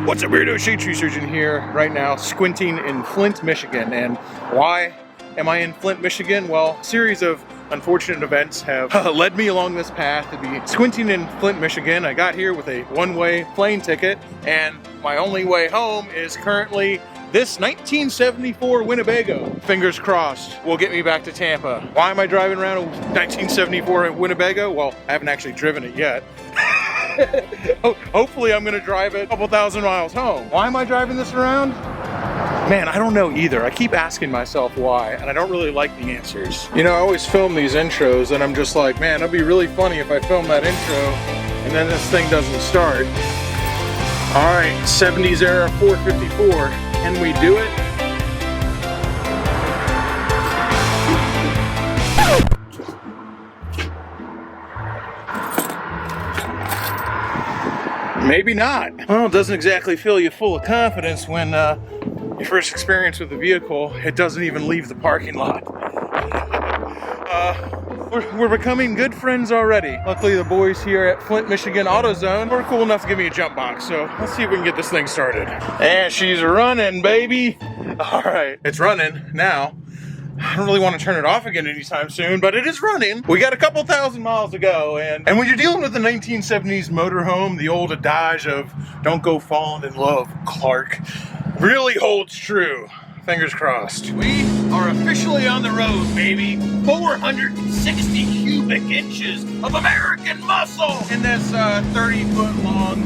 What's up, weirdo? Shade Tree Surgeon here right now, squinting in Flint, Michigan. And why am I in Flint, Michigan? Well, a series of unfortunate events have led me along this path to be squinting in Flint, Michigan. I got here with a one-way plane ticket, and my only way home is currently this 1974 Winnebago. Fingers crossed will get me back to Tampa. Why am I driving around a 1974 Winnebago? Well, I haven't actually driven it yet. Hopefully I'm gonna drive it a couple thousand miles home. Why am I driving this around? Man, I don't know either. I keep asking myself why, and I don't really like the answers. You know, I always film these intros and I'm just like, man, it'd be really funny if I film that intro and then this thing doesn't start. All right, 70s era 454. Can we do it? Maybe not. Well, it doesn't exactly fill you full of confidence when your first experience with the vehicle, it doesn't even leave the parking lot. We're becoming good friends already. Luckily, the boys here at Flint, Michigan AutoZone were cool enough to give me a jump box, so let's see if we can get this thing started. And she's running, baby. All right, it's running now. I don't really want to turn it off again anytime soon, but it is running. We got a couple thousand miles to go, and when you're dealing with the 1970s motorhome, the old adage of "don't go falling in love, Clark," really holds true. Fingers crossed. We are officially on the road, baby. 460 cubic inches of American muscle in this 30-foot long.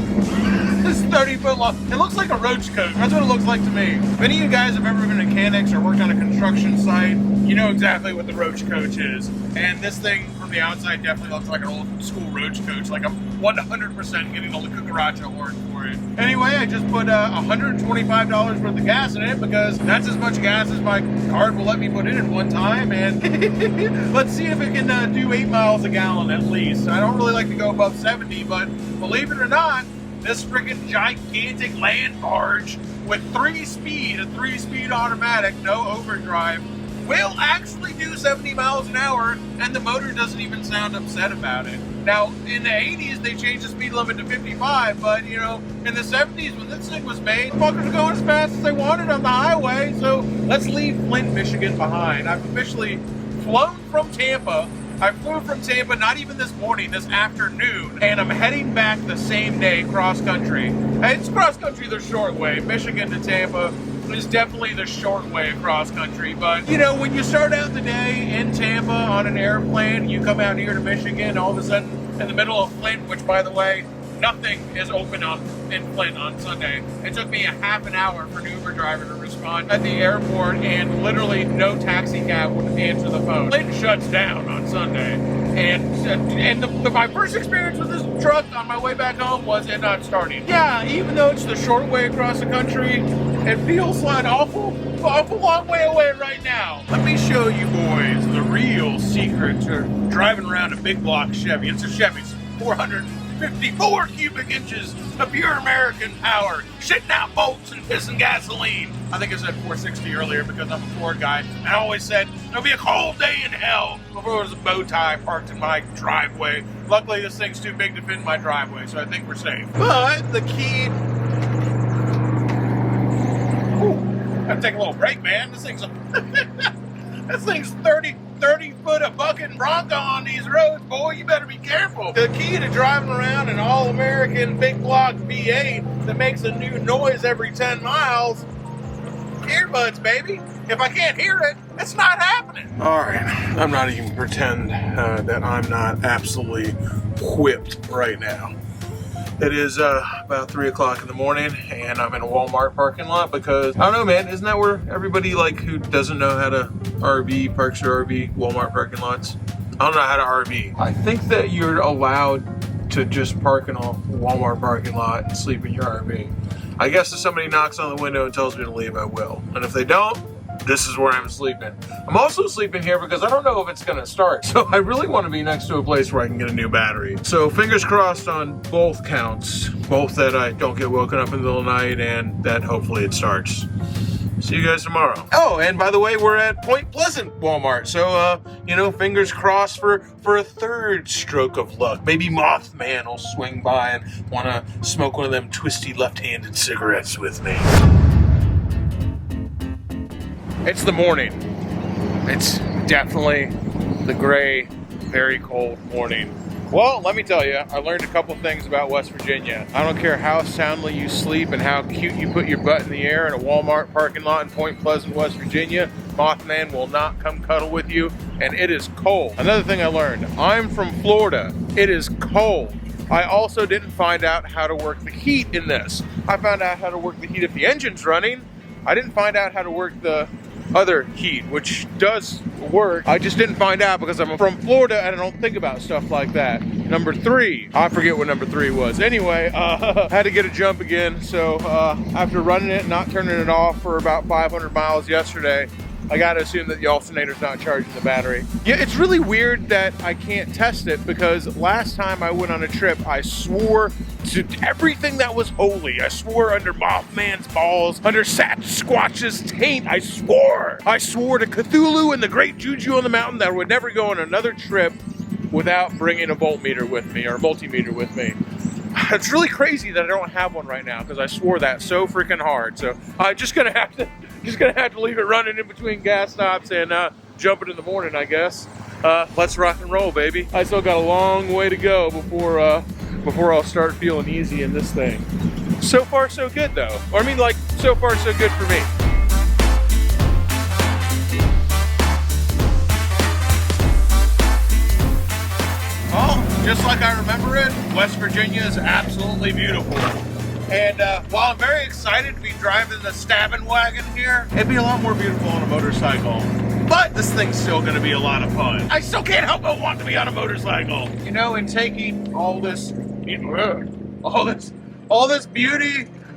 This 30-foot long. It looks like a roach coach. That's what it looks like to me. If any of you guys have ever been mechanics or worked on a construction site, you know exactly what the roach coach is. And this thing from the outside definitely looks like an old school roach coach. Like I'm 100% getting the cucaracha horn for it. Anyway, I just put $125 worth of gas in it because that's as much gas as my card will let me put in at one time. And let's see if it can do 8 miles a gallon at least. I don't really like to go above 70, but believe it or not, this freaking gigantic land barge with a 3-speed automatic, no overdrive, will actually do 70 miles an hour, and the motor doesn't even sound upset about it. Now, in the 80s, they changed the speed limit to 55, but, you know, in the 70s, when this thing was made, fuckers were going as fast as they wanted on the highway, so let's leave Flint, Michigan behind. I've officially flown from Tampa. I flew from Tampa not even this morning, this afternoon, and I'm heading back the same day cross-country. It's cross-country the short way. Michigan to Tampa is definitely the short way across country, but you know, when you start out the day in Tampa on an airplane, you come out here to Michigan, all of a sudden in the middle of Flint, which by the way, nothing is open up in Flint on Sunday. It took me a half an hour for an Uber driver to respond at the airport, and literally no taxi cab would answer the phone. Flint shuts down on Sunday, and my first experience with this truck on my way back home was it not starting. Yeah, even though it's the short way across the country, it feels like an awful long way away right now. Let me show you boys the real secret to driving around a big block Chevy. It's a Chevy. It's 454 cubic inches of pure American power, shitting out bolts and pissing gasoline. I think I said 460 earlier because I'm a Ford guy, and I always said there'll be a cold day in hell before there was a bow tie parked in my driveway. Luckily, this thing's too big to fit in my driveway, so I think we're safe. But the key... Gotta take a little break, man. This thing's this thing's 30 foot of bucking Bronco on these roads, boy. You better be careful. The key to driving around an all-American big block V8 that makes a new noise every 10 miles, earbuds, baby. If I can't hear it, it's not happening. All right, I'm not even pretend that I'm not absolutely whipped right now. It is about 3 o'clock in the morning, and I'm in a Walmart parking lot because, I don't know, man, isn't that where everybody, like, who doesn't know how to RV, parks their RV, Walmart parking lots? I don't know how to RV. I think that you're allowed to just park in a Walmart parking lot and sleep in your RV. I guess if somebody knocks on the window and tells me to leave, I will. And if they don't, this is where I'm sleeping. I'm also sleeping here because I don't know if it's gonna start. So I really want to be next to a place where I can get a new battery. So fingers crossed on both counts. Both that I don't get woken up in the middle of the night and that hopefully it starts. See you guys tomorrow. Oh, and by the way, we're at Point Pleasant Walmart. So, you know, fingers crossed for a third stroke of luck. Maybe Mothman will swing by and want to smoke one of them twisty left-handed cigarettes with me. It's the morning. It's definitely the gray, very cold morning. Well, let me tell you, I learned a couple things about West Virginia. I don't care how soundly you sleep and how cute you put your butt in the air in a Walmart parking lot in Point Pleasant, West Virginia, Mothman will not come cuddle with you, and it is cold. Another thing I learned, I'm from Florida. It is cold. I also didn't find out how to work the heat in this. I found out how to work the heat if the engine's running. I didn't find out how to work the other heat, which does work. I just didn't find out because I'm from Florida and I don't think about stuff like that. Number 3, I forget what number 3 was. Anyway, had to get a jump again. So after running it, not turning it off for about 500 miles yesterday, I gotta assume that the alternator's not charging the battery. Yeah, it's really weird that I can't test it because last time I went on a trip, I swore to everything that was holy. I swore under Mothman's balls, under Sasquatch's taint. I swore to Cthulhu and the great Juju on the mountain that I would never go on another trip without bringing a voltmeter with me or multimeter with me. It's really crazy that I don't have one right now because I swore that so freaking hard. So I'm just gonna have to leave it running in between gas stops and jump it in the morning, I guess. Let's rock and roll, baby. I still got a long way to go before I'll start feeling easy in this thing. So far, so good, though. Or I mean, like, so far, so good for me. Well, just like I remember it, West Virginia is absolutely beautiful. And while I'm very excited to be driving the stabbing wagon here, it'd be a lot more beautiful on a motorcycle. But this thing's still gonna be a lot of fun. I still can't help but want to be on a motorcycle. You know, in taking all this beauty,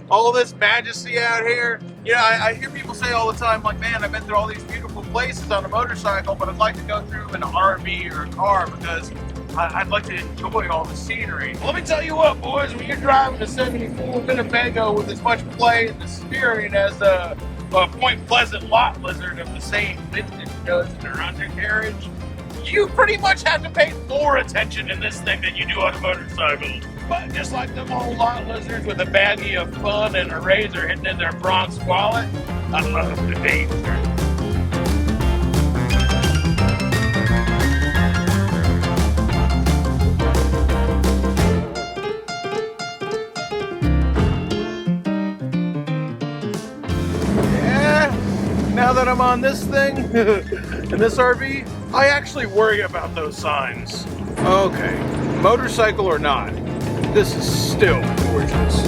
all this majesty out here, you know, I hear people say all the time, like, man, I've been through all these beautiful places on a motorcycle, but I'd like to go through in an RV or a car because I'd like to enjoy all the scenery. Well, let me tell you what, boys, when you're driving a 74 Winnebago with as much play in the steering as a Point Pleasant lot lizard of the same vintage does in their undercarriage, you pretty much have to pay more attention in this thing than you do on a motorcycle. But just like them old lot lizards with a baggie of fun and a razor hidden in their Bronx wallet, I love the danger. Now that I'm on this thing, in this RV, I actually worry about those signs. Okay, motorcycle or not, this is still gorgeous.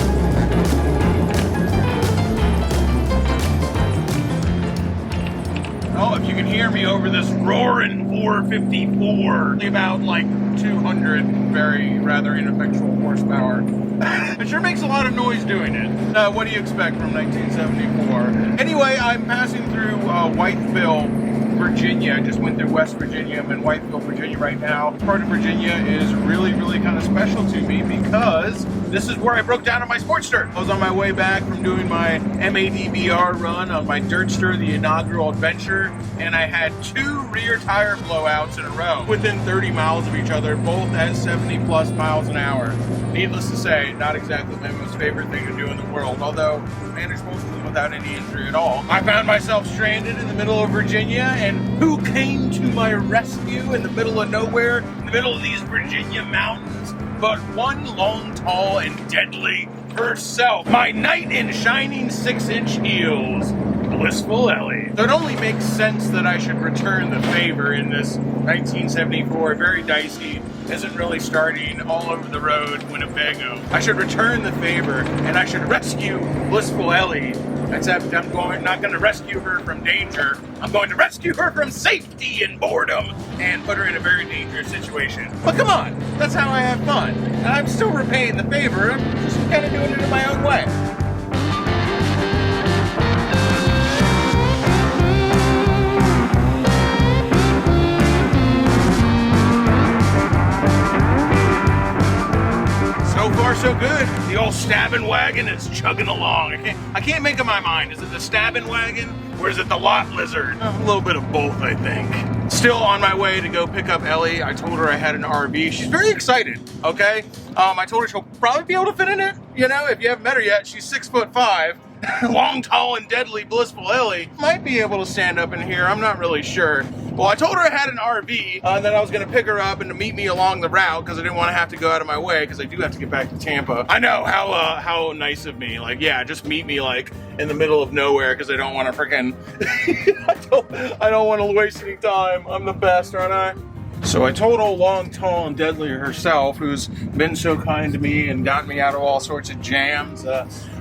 Oh, if you can hear me over this roaring 454, about like 200 very rather ineffectual horsepower. It sure makes a lot of noise doing it. What do you expect from 1974? Anyway, I'm passing through Whiteville, Virginia. I just went through West Virginia. I'm in Whiteville, Virginia right now. Part of Virginia is really, really kind of special to me because this is where I broke down on my Sportster. I was on my way back from doing my MADBR run on my Dirtster, the inaugural adventure, and I had 2 rear tire blowouts in a row within 30 miles of each other, both at 70 plus miles an hour. Needless to say, not exactly my most favorite thing to do in the world, although I managed most of them without any injury at all. I found myself stranded in the middle of Virginia, and who came to my rescue in the middle of nowhere, in the middle of these Virginia mountains, but one long, tall, and deadly herself, my knight in shining 6-inch heels, Blissful Ellie. So it only makes sense that I should return the favor in this 1974, very dicey, isn't really starting all over the road Winnebago. I should return the favor and I should rescue Blissful Ellie. Except I'm not going to rescue her from danger. I'm going to rescue her from safety and boredom and put her in a very dangerous situation. But come on, that's how I have fun. And I'm still repaying the favor. I'm just kind of doing it in my own way. So So far, so good. The old stabbing wagon is chugging along. I can't make up my mind. Is it the stabbing wagon or is it the lot lizard? A little bit of both, I think. Still on my way to go pick up Ellie. I told her I had an RV. She's very excited, okay? I told her she'll probably be able to fit in it. You know, if you haven't met her yet, she's 6'5". Long, tall, and deadly blissful Ellie might be able to stand up in here. I'm not really sure. Well, I told her I had an RV, and that I was going to pick her up and to meet me along the route because I didn't want to have to go out of my way because I do have to get back to Tampa. I know how nice of me. Like, yeah, just meet me like in the middle of nowhere because I don't want to freaking. I don't want to waste any time. I'm the best, aren't I? So I told old Long, Tall, and Deadly herself, who's been so kind to me and gotten me out of all sorts of jams.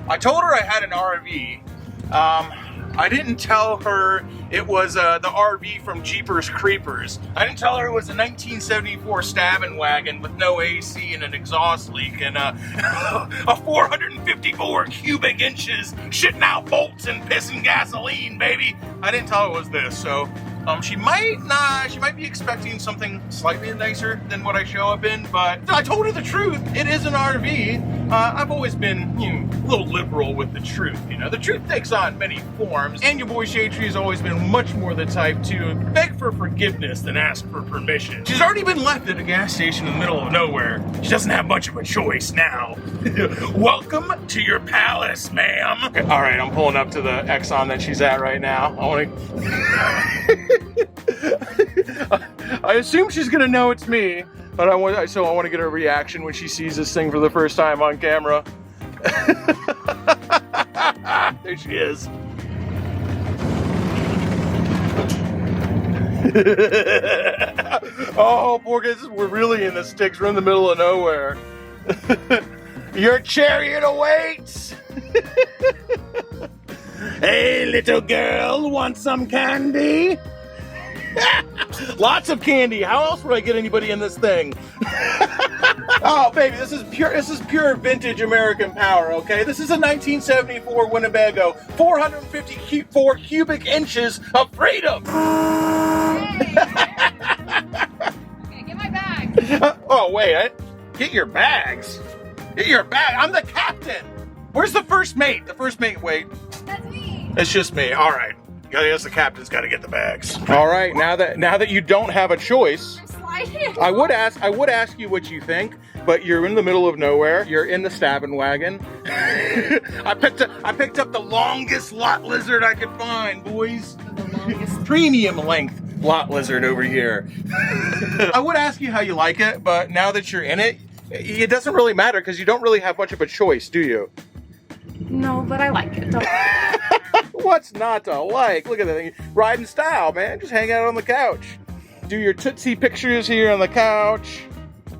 I told her I had an RV. I didn't tell her it was the RV from Jeepers Creepers. I didn't tell her it was a 1974 stabbing wagon with no AC and an exhaust leak and a 454 cubic inches shitting out bolts and pissing gasoline, baby. I didn't tell her it was this, so she might be expecting something slightly nicer than what I show up in, but I told her the truth. It is an RV. I've always been, a little liberal with the truth, The truth takes on many forms, and your boy Shade Tree has always been much more the type to beg for forgiveness than ask for permission. She's already been left at a gas station in the middle of nowhere. She doesn't have much of a choice now. Welcome to your palace, ma'am. Okay, all right, I'm pulling up to the Exxon that she's at right now. I assume she's gonna know it's me, but I want to get her reaction when she sees this thing for the first time on camera. There she is. Oh, poor guys, we're really in the sticks. We're in the middle of nowhere. Your chariot awaits. Hey, little girl, want some candy? Lots of candy. How else would I get anybody in this thing? Oh, baby, this is pure vintage American power, okay? This is a 1974 Winnebago, 454 cubic inches of freedom. Hey. Okay, get my bag. Oh, wait, get your bags. Get your bag. I'm the captain. Where's the first mate? The first mate, wait. That's me. It's just me. All right. I guess the captain's got to get the bags. All right, now that you don't have a choice, I'm sliding. I would ask you what you think, but you're in the middle of nowhere. You're in the stabbing wagon. I picked up the longest lot lizard I could find, boys. The longest. Premium length lot lizard over here. I would ask you how you like it, but now that you're in it, it doesn't really matter because you don't really have much of a choice, do you? No, but I like it. What's not to like? Look at that thing. Ride in style, man. Just hang out on the couch. Do your Tootsie pictures here on the couch.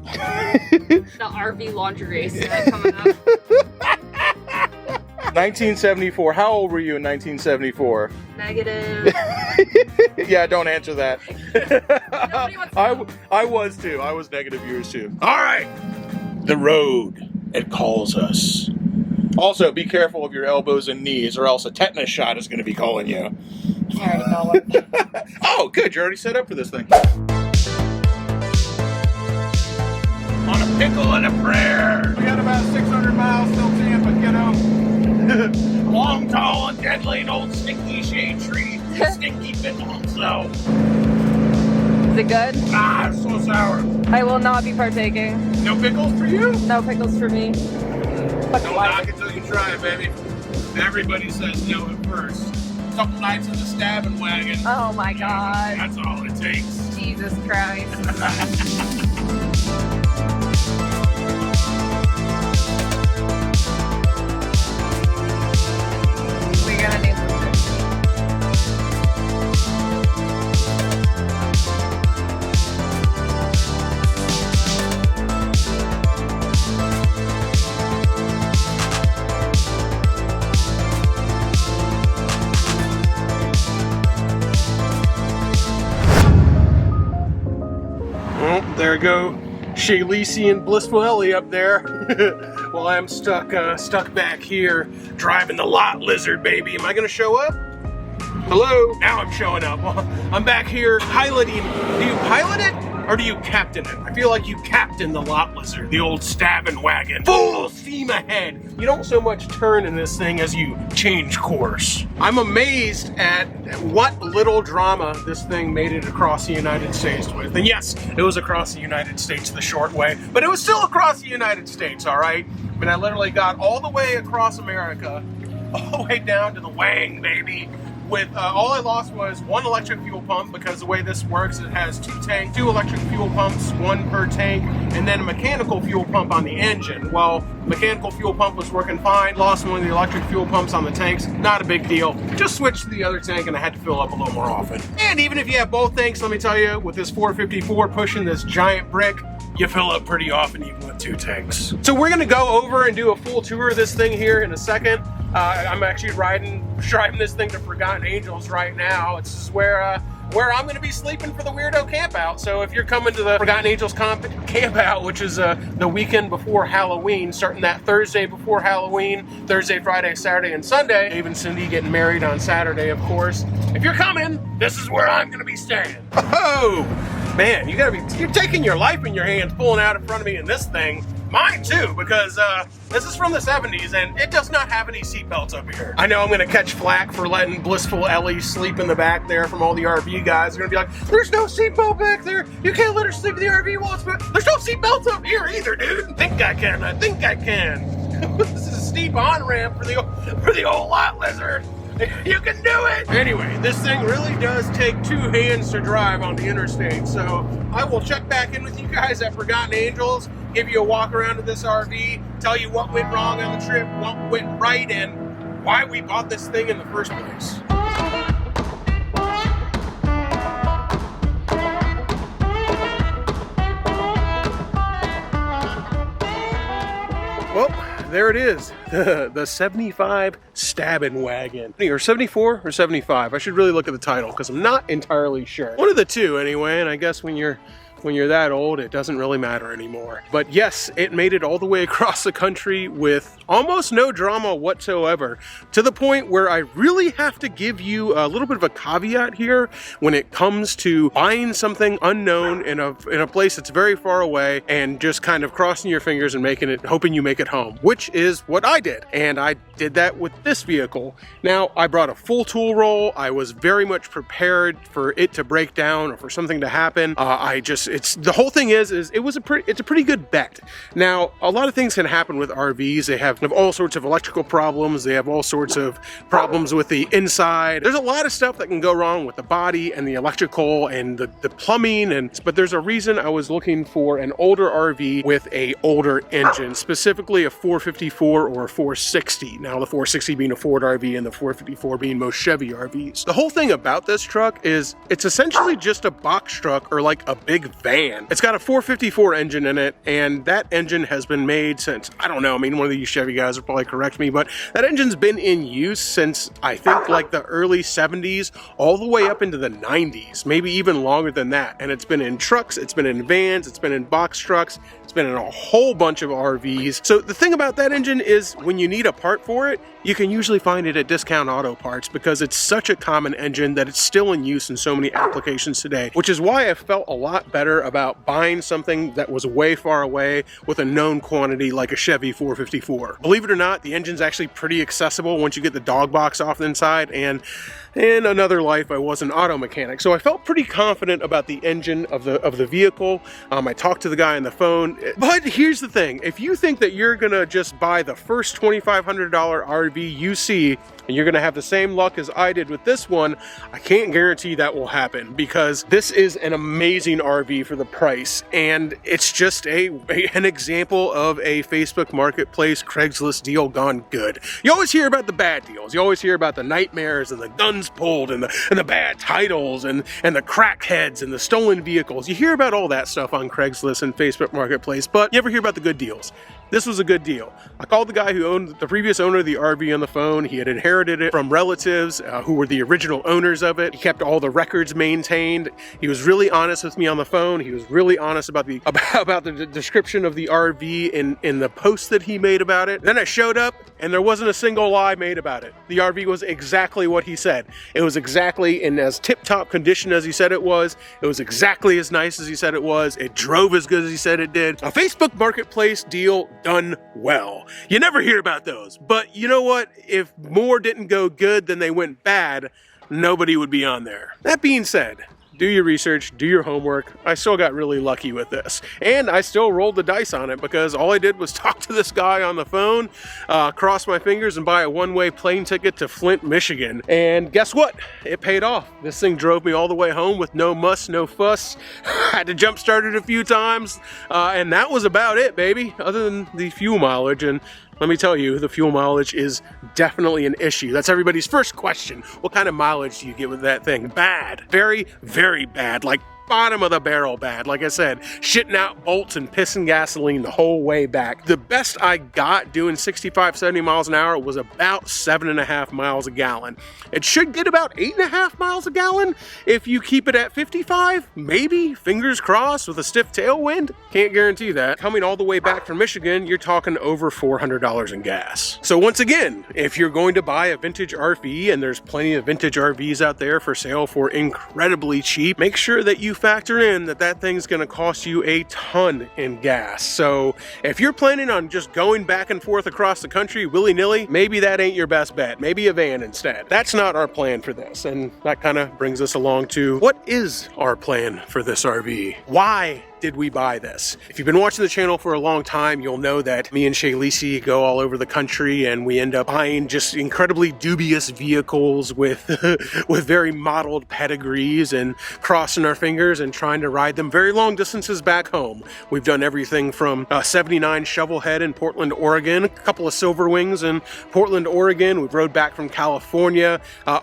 The RV lingerie set coming up. 1974. How old were you in 1974? Negative. Yeah, don't answer that. Nobody wants to know. I was too. I was negative years too. All right. The road, it calls us. Also, be careful of your elbows and knees, or else a tetanus shot is going to be calling you. I already know what. Oh, good. You're already set up for this thing. On a pickle and a prayer. We got about 600 miles till Tampa, kiddo. Long, tall, and deadly, and old stinky Shade Tree. Stinky pickle, so. Is it good? Ah, it's so sour. I will not be partaking. No pickles for you? No pickles for me. Don't knock it till you try it, baby. Everybody says no at first. Couple nights in the stabbing wagon. Oh my God. That's all it takes. Jesus Christ. We're gonna need some. There go Shaylisi and Blissful Ellie up there. While I'm stuck back here driving the lot lizard, baby. Am I gonna show up? Hello? Now I'm showing up. I'm back here piloting. Do you pilot it? or do you captain it? I feel like you captain the Lot Lizard, the old stabbing wagon. Full steam ahead. You don't so much turn in this thing as you change course. I'm amazed at what little drama this thing made it across the United States with. And yes, it was across the United States the short way, but it was still across the United States, all right? I mean, I literally got all the way across America, all the way down to the Wang, baby. With all I lost was one electric fuel pump, because the way this works, it has two electric fuel pumps, one per tank, and then a mechanical fuel pump on the engine. Well, mechanical fuel pump was working fine. Lost one of the electric fuel pumps on the tanks. Not a big deal. Just switched to the other tank, and I had to fill up a little more often. And even if you have both tanks, let me tell you, with this 454 pushing this giant brick, you fill up pretty often even with 2 tanks. So we're gonna go over and do a full tour of this thing here in a second. I'm actually driving this thing to Forgotten Angels right now. This is where I'm going to be sleeping for the weirdo campout. So if you're coming to the Forgotten Angels campout, which is the weekend before Halloween, starting that Thursday before Halloween, Thursday, Friday, Saturday, and Sunday. Dave and Cindy getting married on Saturday, of course. If you're coming, this is where I'm going to be staying. Oh, man, you're taking your life in your hands, pulling out in front of me in this thing. Mine too, because this is from the 70s and it does not have any seatbelts up here. I know I'm gonna catch flack for letting blissful Ellie sleep in the back there from all the RV guys. They're gonna be like, there's no seatbelt back there. You can't let her sleep in the RV while it's back. There's no seatbelts up here either, dude. I think I can. This is a steep on-ramp for the old Lot Lizard. You can do it! Anyway, this thing really does take 2 hands to drive on the interstate, so I will check back in with you guys at Forgotten Angels, give you a walk around of this RV, tell you what went wrong on the trip, what went right, and why we bought this thing in the first place. Well, there it is, the 75 stabbing wagon. Or 74 or 75? I should really look at the title because I'm not entirely sure. One of the two anyway, and I guess when you're that old, it doesn't really matter anymore. But yes, it made it all the way across the country with almost no drama whatsoever, to the point where I really have to give you a little bit of a caveat here when it comes to buying something unknown in a place that's very far away and just kind of crossing your fingers and hoping you make it home, which is what I did. And I did that with this vehicle. Now, I brought a full tool roll. I was very much prepared for it to break down or for something to happen. The whole thing is it's a pretty good bet. Now, a lot of things can happen with RVs. They have all sorts of electrical problems. They have all sorts of problems with the inside. There's a lot of stuff that can go wrong with the body and the electrical and the plumbing. But there's a reason I was looking for an older RV with a older engine, specifically a 454 or a 460. Now, the 460 being a Ford RV and the 454 being most Chevy RVs. The whole thing about this truck is it's essentially just a box truck or like a big van. It's got a 454 engine in it, and that engine has been made since, I don't know, I mean, one of these Chevy guys will probably correct me, but that engine's been in use since I think like the early 70s all the way up into the 90s, maybe even longer than that. And it's been in trucks, it's been in vans, it's been in box trucks, it's been in a whole bunch of RVs. So the thing about that engine is when you need a part for it, you can usually find it at Discount Auto Parts because it's such a common engine that it's still in use in so many applications today, which is why I felt a lot better about buying something that was way far away with a known quantity like a Chevy 454. Believe it or not, the engine's actually pretty accessible once you get the dog box off the inside, and in another life, I was an auto mechanic, so I felt pretty confident about the engine of the vehicle. I talked to the guy on the phone, but here's the thing. If you think that you're gonna just buy the first $2,500 RV you see, and you're gonna have the same luck as I did with this one, I can't guarantee that will happen, because this is an amazing RV for the price, and it's just an example of a Facebook Marketplace Craigslist deal gone good. You always hear about the bad deals. You always hear about the nightmares and the guns pulled and the bad titles and the crackheads and the stolen vehicles. You hear about all that stuff on Craigslist and Facebook Marketplace, but you ever hear about the good deals? This was a good deal. I called the guy who owned the previous owner of the RV on the phone. He had inherited it from relatives who were the original owners of it. He kept all the records maintained. He was really honest with me on the phone. He was really honest about the description of the RV in the post that he made about it. Then I showed up and there wasn't a single lie made about it. The RV was exactly what he said. It was exactly in as tip-top condition as he said it was. It was exactly as nice as he said it was. It drove as good as he said it did. A Facebook Marketplace deal done well. You never hear about those, but you know what? If more didn't go good than they went bad, nobody would be on there. That being said, do your research, do your homework. I still got really lucky with this. And I still rolled the dice on it because all I did was talk to this guy on the phone, cross my fingers and buy a one-way plane ticket to Flint, Michigan. And guess what? It paid off. This thing drove me all the way home with no muss, no fuss. Had to jump start it a few times. And that was about it, baby, other than the fuel mileage. And let me tell you, the fuel mileage is definitely an issue. That's everybody's first question. What kind of mileage do you get with that thing? Bad. Very, very bad. Like bottom of the barrel bad. Like I said, shitting out bolts and pissing gasoline the whole way back. The best I got doing 65, 70 miles an hour was about 7.5 miles a gallon. It should get about 8.5 miles a gallon if you keep it at 55, maybe, fingers crossed, with a stiff tailwind. Can't guarantee that. Coming all the way back from Michigan, you're talking over $400 in gas. So once again, if you're going to buy a vintage RV, and there's plenty of vintage RVs out there for sale for incredibly cheap, make sure that you factor in that thing's going to cost you a ton in gas. So if you're planning on just going back and forth across the country willy-nilly, maybe that ain't your best bet. Maybe a van instead. That's not our plan for this. And that kind of brings us along to what is our plan for this RV? Why did we buy this? If you've been watching the channel for a long time, you'll know that me and Shaylisi go all over the country and we end up buying just incredibly dubious vehicles with with very modeled pedigrees and crossing our fingers and trying to ride them very long distances back home. We've done everything from a 79 Shovelhead in Portland, Oregon, a couple of Silver Wings in Portland, Oregon. We've rode back from California,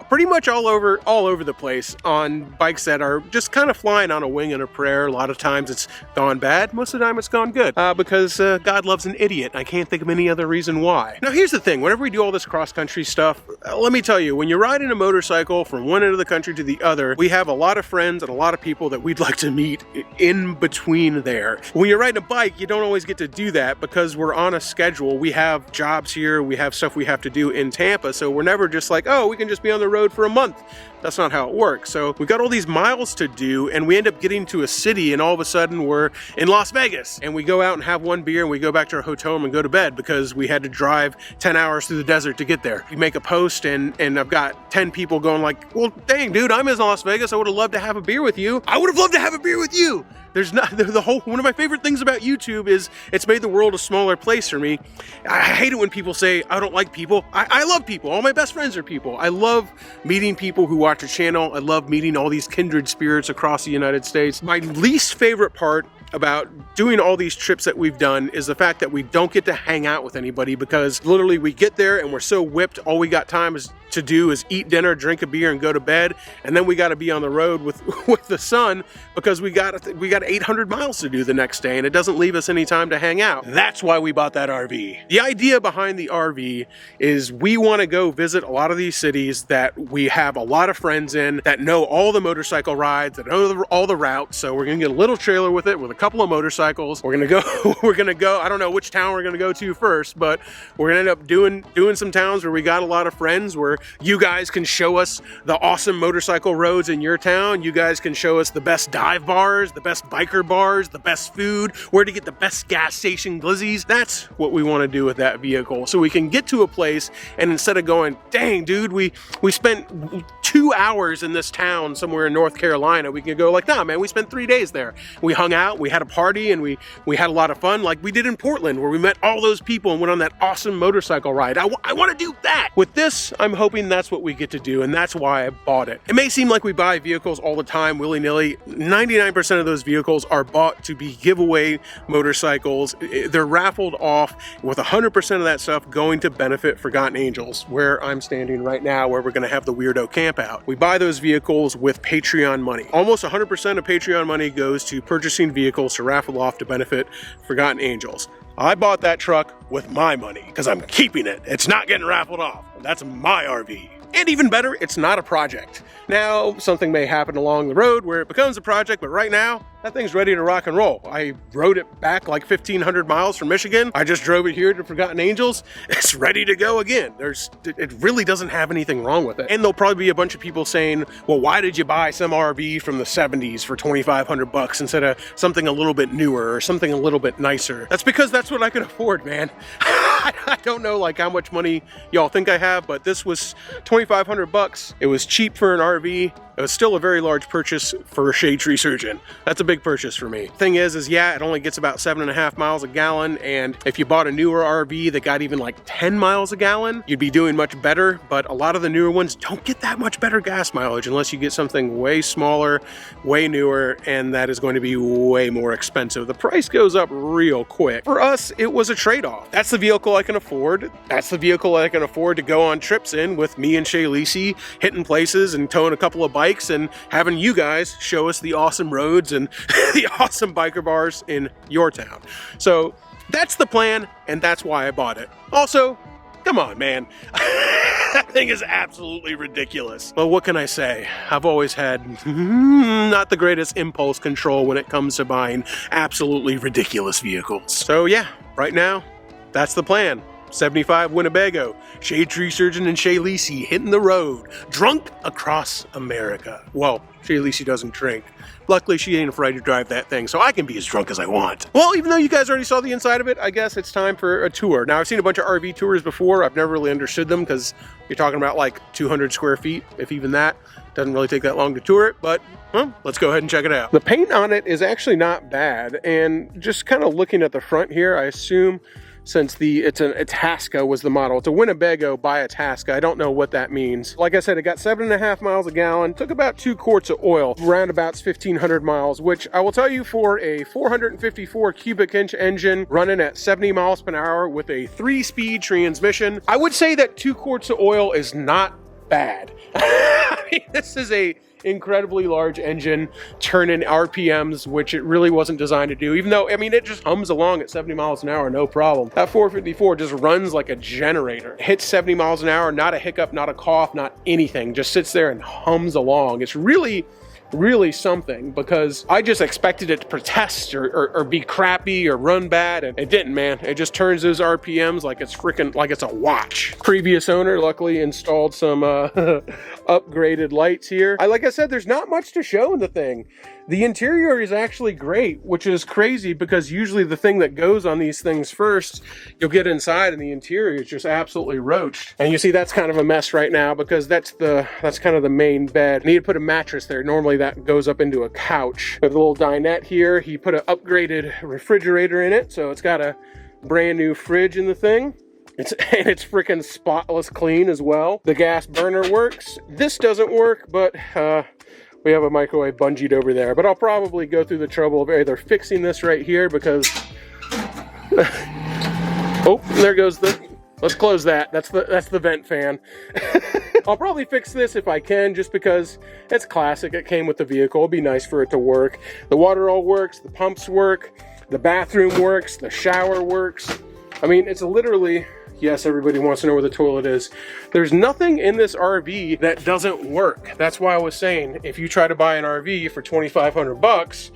pretty much all over the place on bikes that are just kind of flying on a wing and a prayer. A lot of times it's gone bad. Most of the time it's gone good because God loves an idiot. I can't think of any other reason why. Now here's the thing, whenever we do all this cross-country stuff, let me tell you, when you're riding a motorcycle from one end of the country to the other, we have a lot of friends and a lot of people that we'd like to meet in between there. When you're riding a bike, you don't always get to do that because we're on a schedule. We have jobs here, we have stuff we have to do in Tampa, so we're never just like, oh, we can just be on the road for a month. That's not how it works. So we've got all these miles to do and we end up getting to a city and all of a sudden we're in Las Vegas and we go out and have one beer and we go back to our hotel room and go to bed because we had to drive 10 hours through the desert to get there. You make a post and I've got 10 people going like, well, dang dude, I'm in Las Vegas. I would have loved to have a beer with you. I would have loved to have a beer with you. There's not one of my favorite things about YouTube is it's made the world a smaller place for me. I hate it when people say I don't like people. I love people. All my best friends are people. I love meeting people who watch the channel. I love meeting all these kindred spirits across the United States. My least favorite part about doing all these trips that we've done is the fact that we don't get to hang out with anybody because literally we get there and we're so whipped, all we got time to do is eat dinner, drink a beer, and go to bed, and then we got to be on the road with the sun because we got 800 miles to do the next day, and it doesn't leave us any time to hang out. That's why we bought that RV. The idea behind the RV is we want to go visit a lot of these cities that we have a lot of friends in that know all the motorcycle rides, that know all the routes. So we're gonna get a little trailer with it with a couple of motorcycles. We're gonna go. I don't know which town we're gonna go to first, but we're gonna end up doing some towns where we got a lot of friends where you guys can show us the awesome motorcycle roads in your town. You guys can show us the best dive bars, the best biker bars, the best food, where to get the best gas station glizzies. That's what we want to do with that vehicle. So we can get to a place and instead of going, dang dude, we spent 2 hours in this town somewhere in North Carolina, we can go like, nah man, we spent 3 days there. We hung out, we had a party, and we had a lot of fun like we did in Portland where we met all those people and went on that awesome motorcycle ride. I want to do that. With this, I'm hoping that's what we get to do, and that's why I bought it. It may seem like we buy vehicles all the time willy-nilly. 99% of those vehicles are bought to be giveaway motorcycles. They're raffled off with 100% of that stuff going to benefit Forgotten Angels, where I'm standing right now, where we're going to have the weirdo camp out. We buy those vehicles with Patreon money. Almost 100% of Patreon money goes to purchasing vehicles to raffle off to benefit Forgotten Angels. I bought that truck with my money because I'm keeping it. It's not getting raffled off. That's my RV. And even better, it's not a project. Now, something may happen along the road where it becomes a project, but right now, that thing's ready to rock and roll. I rode it back like 1,500 miles from Michigan. I just drove it here to Forgotten Angels. It's ready to go again. It really doesn't have anything wrong with it. And there'll probably be a bunch of people saying, well, why did you buy some RV from the 70s for 2,500 bucks instead of something a little bit newer or something a little bit nicer? That's because that's what I could afford, man. I don't know like how much money y'all think I have, but this was 2,500 bucks. It was cheap for an RV. It was still a very large purchase for a shade tree surgeon. That's a big purchase for me. Thing is yeah, it only gets about 7.5 miles a gallon. And if you bought a newer RV that got even like 10 miles a gallon, you'd be doing much better. But a lot of the newer ones don't get that much better gas mileage unless you get something way smaller, way newer, and that is going to be way more expensive. The price goes up real quick. For us, it was a trade-off. That's the vehicle I can afford. That's the vehicle I can afford to go on trips in with me and Shay Lisi, hitting places and towing a couple of bikes and having you guys show us the awesome roads and the awesome biker bars in your town. So that's the plan, and that's why I bought it. Also, come on, man. That thing is absolutely ridiculous. Well, what can I say? I've always had not the greatest impulse control when it comes to buying absolutely ridiculous vehicles. So yeah, right now, that's the plan. 75 Winnebago, shade tree surgeon and Shay Lisi hitting the road, drunk across America. Well, Shay Lisi doesn't drink. Luckily, she ain't afraid to drive that thing, so I can be as drunk as I want. Well, even though you guys already saw the inside of it, I guess it's time for a tour. Now, I've seen a bunch of RV tours before. I've never really understood them because you're talking about like 200 square feet, if even that. Doesn't really take that long to tour it, but well, let's go ahead and check it out. The paint on it is actually not bad, and just kind of looking at the front here, I assume since it's an Itasca was the model. It's a Winnebago by Itasca. I don't know what that means. Like I said, it got 7.5 miles a gallon, took about 2 quarts of oil, roundabouts 1,500 miles, which I will tell you for a 454 cubic inch engine running at 70 miles per hour with a 3-speed transmission, I would say that 2 quarts of oil is not bad. I mean, this is a incredibly large engine turning RPMs, which it really wasn't designed to do, even though, I mean, it just hums along at 70 miles an hour, no problem. That 454 just runs like a generator. Hits 70 miles an hour, not a hiccup, not a cough, not anything. Just sits there and hums along. It's really something, because I just expected it to protest or be crappy or run bad, and it didn't, man. It just turns those RPMs like it's freaking, like it's a watch. Previous owner luckily installed some upgraded lights here. Like I said, there's not much to show in the thing. The interior is actually great, which is crazy because usually the thing that goes on these things first, you'll get inside and the interior is just absolutely roached. And you see that's kind of a mess right now because that's kind of the main bed. I need to put a mattress there. Normally that goes up into a couch. With a little dinette here, he put an upgraded refrigerator in it, so it's got a brand new fridge in the thing. It's freaking spotless clean as well. The gas burner works. This doesn't work, but we have a microwave bungeed over there. But I'll probably go through the trouble of either fixing this right here because oh, there goes let's close that. That's the vent fan. I'll probably fix this if I can, just because it's classic. It came with the vehicle. It'd be nice for it to work. The water all works, the pumps work, the bathroom works, the shower works. I mean, it's literally, yes, everybody wants to know where the toilet is. There's nothing in this RV that doesn't work. That's why I was saying, if you try to buy an RV for 2,500 bucks,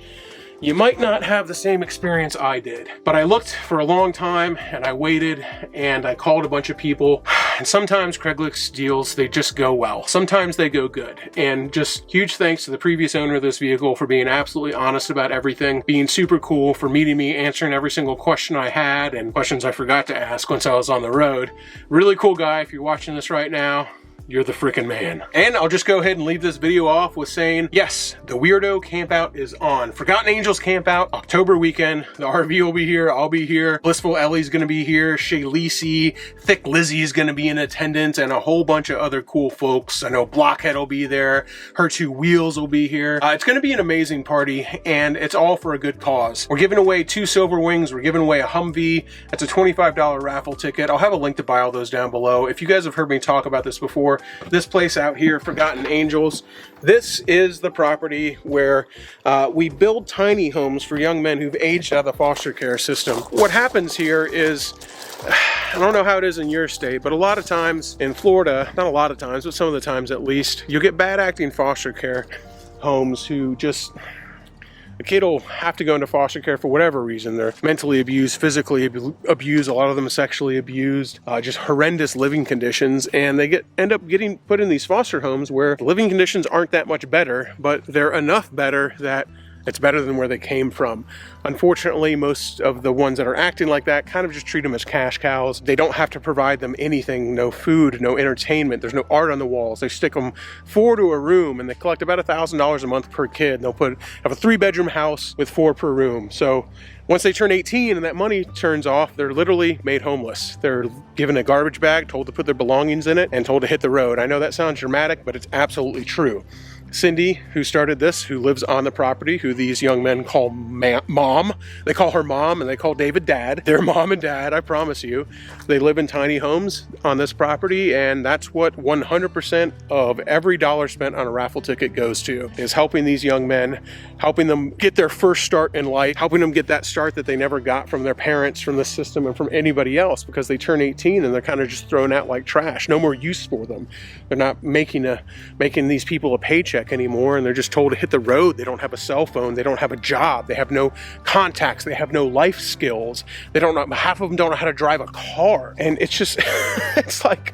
you might not have the same experience I did. But I looked for a long time and I waited and I called a bunch of people. And sometimes Craigslist deals, they just go well. Sometimes they go good. And just huge thanks to the previous owner of this vehicle for being absolutely honest about everything, being super cool, for meeting me, answering every single question I had and questions I forgot to ask once I was on the road. Really cool guy. If you're watching this right now, you're the freaking man. And I'll just go ahead and leave this video off with saying, yes, the Weirdo Campout is on. Forgotten Angels Campout, October weekend. The RV will be here, I'll be here. Blissful Ellie's gonna be here, Shay Lisi, Thick Lizzie is gonna be in attendance, and a whole bunch of other cool folks. I know Blockhead will be there, Her Two Wheels will be here. It's gonna be an amazing party, and it's all for a good cause. We're giving away 2 Silver Wings, we're giving away a Humvee. It's a $25 raffle ticket. I'll have a link to buy all those down below. If you guys have heard me talk about this before, before. This place out here, Forgotten Angels, this is the property where we build tiny homes for young men who've aged out of the foster care system. What happens here is, I don't know how it is in your state, but a lot of times in Florida, not a lot of times, but some of the times at least, you'll get bad acting foster care homes who just, a kid will have to go into foster care for whatever reason. They're mentally abused, physically abused, a lot of them sexually abused, just horrendous living conditions, and they end up getting put in these foster homes where the living conditions aren't that much better, but they're enough better that it's better than where they came from. Unfortunately, most of the ones that are acting like that kind of just treat them as cash cows. They don't have to provide them anything, no food, no entertainment. There's no art on the walls. They stick them 4 to a room and they collect about $1,000 a month per kid. They'll have a 3-bedroom house with 4 per room. So once they turn 18 and that money turns off, they're literally made homeless. They're given a garbage bag, told to put their belongings in it, and told to hit the road. I know that sounds dramatic, but it's absolutely true. Cindy, who started this, who lives on the property, who these young men call mom. They call her mom and they call David dad. They're mom and dad, I promise you. They live in tiny homes on this property, and that's what 100% of every dollar spent on a raffle ticket goes to, is helping these young men, helping them get their first start in life, helping them get that start that they never got from their parents, from the system, and from anybody else, because they turn 18 and they're kind of just thrown out like trash. No more use for them. They're not making these people a paycheck anymore, and they're just told to hit the road. They don't have a cell phone, they don't have a job, they have no contacts, they have no life skills, they don't know, half of them don't know how to drive a car, and it's just it's like,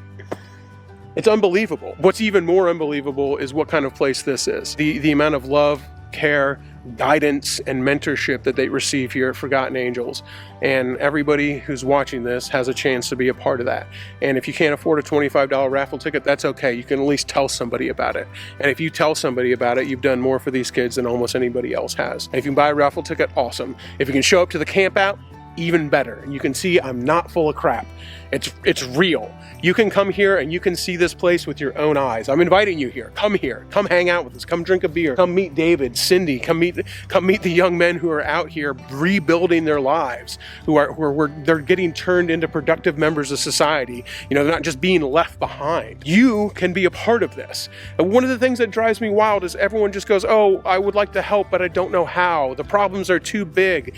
it's unbelievable. What's even more unbelievable is what kind of place this is. The amount of love, care, guidance, and mentorship that they receive here at Forgotten Angels. And everybody who's watching this has a chance to be a part of that. And if you can't afford a $25 raffle ticket, that's okay. You can at least tell somebody about it. And if you tell somebody about it, you've done more for these kids than almost anybody else has. And if you can buy a raffle ticket, awesome. If you can show up to the camp out, even better. And you can see I'm not full of crap. It's real. You can come here and you can see this place with your own eyes. I'm inviting you here. Come here. Come hang out with us. Come drink a beer. Come meet David, Cindy. Come meet the young men who are out here rebuilding their lives, they're getting turned into productive members of society. You know, they're not just being left behind. You can be a part of this. And one of the things that drives me wild is everyone just goes, oh, I would like to help, but I don't know how. The problems are too big.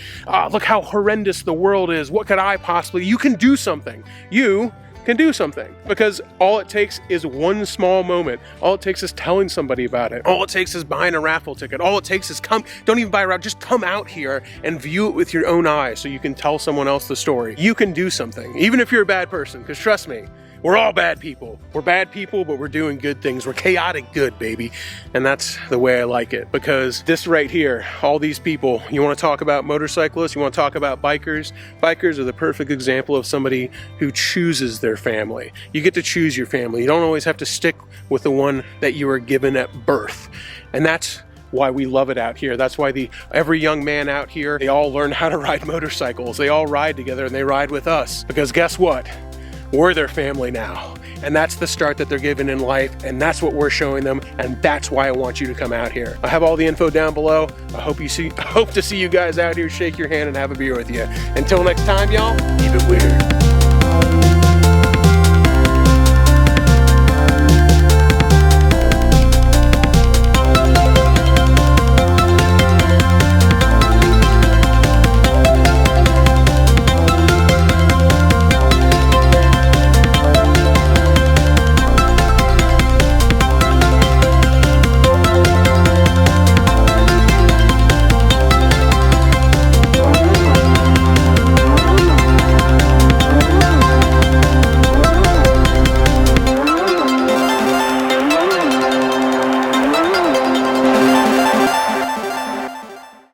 Look how horrendous the world is. What could I possibly? You can do something. You can do something, because all it takes is one small moment. All it takes is telling somebody about it. All it takes is buying a raffle ticket. All it takes is don't even buy a raffle, just come out here and view it with your own eyes so you can tell someone else the story. You can do something, even if you're a bad person, because trust me, we're all bad people. We're bad people, but we're doing good things. We're chaotic good, baby. And that's the way I like it, because this right here, all these people, you want to talk about motorcyclists, you want to talk about bikers. Bikers are the perfect example of somebody who chooses their family. You get to choose your family. You don't always have to stick with the one that you were given at birth. And that's why we love it out here. That's why every young man out here, they all learn how to ride motorcycles. They all ride together and they ride with us, because guess what? We're their family now, and that's the start that they're given in life, and that's what we're showing them, and that's why I want you to come out here. I have all the info down below. I hope to see you guys out here, shake your hand, and have a beer with you. Until next time, y'all, keep it weird.